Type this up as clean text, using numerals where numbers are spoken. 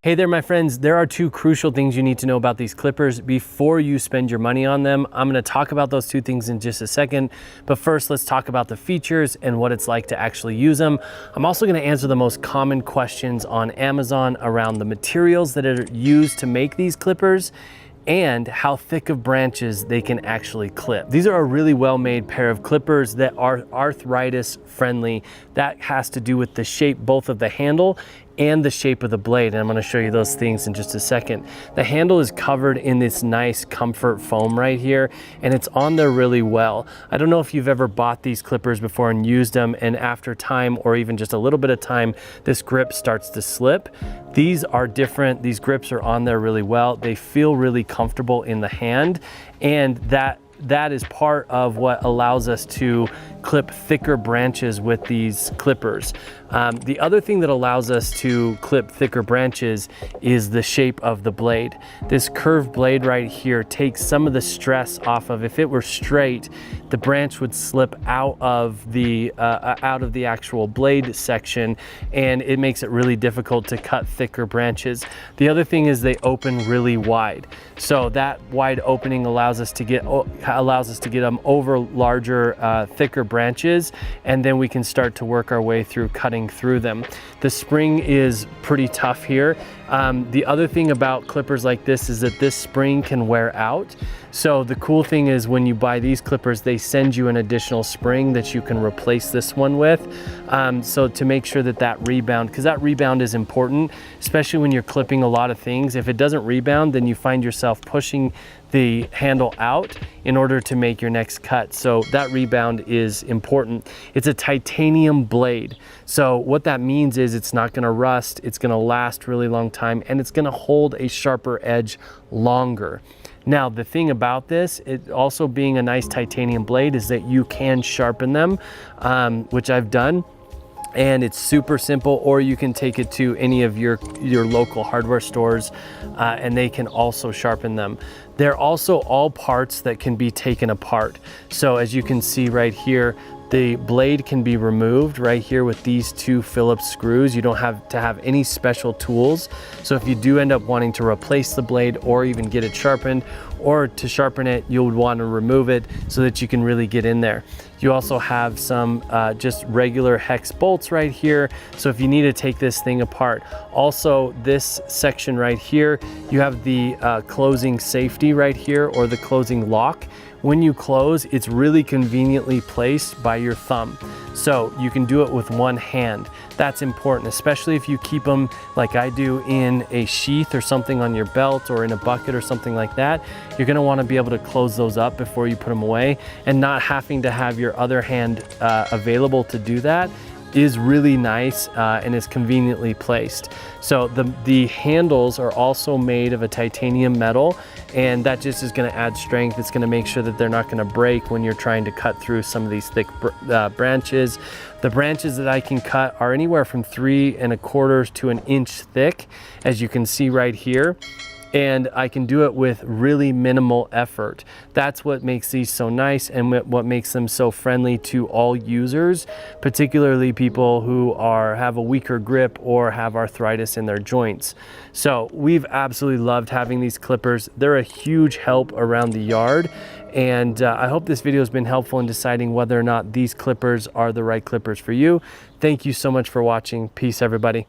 Hey there, my friends. There are two crucial things you need to know about these clippers before you spend your money on them. I'm going to talk about those two things in just a second, but first let's talk about the features and what it's like to actually use them. I'm also going to answer the most common questions on Amazon around the materials that are used to make these clippers and how thick of branches they can actually clip. These are a really well-made pair of clippers that are arthritis friendly. That has to do with the shape both of the handle and the shape of the blade, and I'm going to show you those things in just a second. The handle is covered in this nice comfort foam right here, and it's on there really well. I don't know if you've ever bought these clippers before and used them, and after time or even just a little bit of time, this grip starts to slip. These are different. These grips are on there really well. They feel really comfortable in the hand, and that is part of what allows us to clip thicker branches with these clippers. The other thing that allows us to clip thicker branches is the shape of the blade. This curved blade right here takes some of the stress off of, if it were straight, the branch would slip out of the actual blade section, and it makes it really difficult to cut thicker branches. The other thing is they open really wide. So that wide opening allows us to get them over larger, thicker branches, and then we can start to work our way through cutting through them. The spring is pretty tough here. The other thing about clippers like this is that this spring can wear out. So the cool thing is when you buy these clippers, they send you an additional spring that you can replace this one with. So to make sure that rebound, because that rebound is important, especially when you're clipping a lot of things. If it doesn't rebound, then you find yourself pushing the handle out in order to make your next cut. So that rebound is important. It's a titanium blade. So what that means is it's not gonna rust, it's gonna last really long time, and it's gonna hold a sharper edge longer. Now, the thing about this, it also being a nice titanium blade, is that you can sharpen them, which I've done. And it's super simple, or you can take it to any of your local hardware stores and they can also sharpen them. They're also all parts that can be taken apart. So as you can see right here, the blade can be removed right here with these two Phillips screws. You don't have to have any special tools. So if you do end up wanting to replace the blade or even get it sharpened, or to sharpen it, you would want to remove it so that you can really get in there. You also have some just regular hex bolts right here. So if you need to take this thing apart. Also, this section right here, you have the closing safety right here, or the closing lock. When you close, it's really conveniently placed by your thumb. So you can do it with one hand. That's important, especially if you keep them like I do in a sheath or something on your belt, or in a bucket or something like that. You're gonna wanna be able to close those up before you put them away, and not having to have your other hand available to do that is really nice and is conveniently placed. So the handles are also made of a titanium metal, and that just is going to add strength. It's going to make sure that they're not going to break when you're trying to cut through some of these thick branches. The branches that I can cut are anywhere from 3 1/4 to an inch thick, as you can see right here. And I can do it with really minimal effort. That's what makes these so nice, and what makes them so friendly to all users, particularly people who have a weaker grip or have arthritis in their joints. So we've absolutely loved having these clippers. They're a huge help around the yard. And I hope this video has been helpful in deciding whether or not these clippers are the right clippers for you. Thank you so much for watching. Peace, everybody.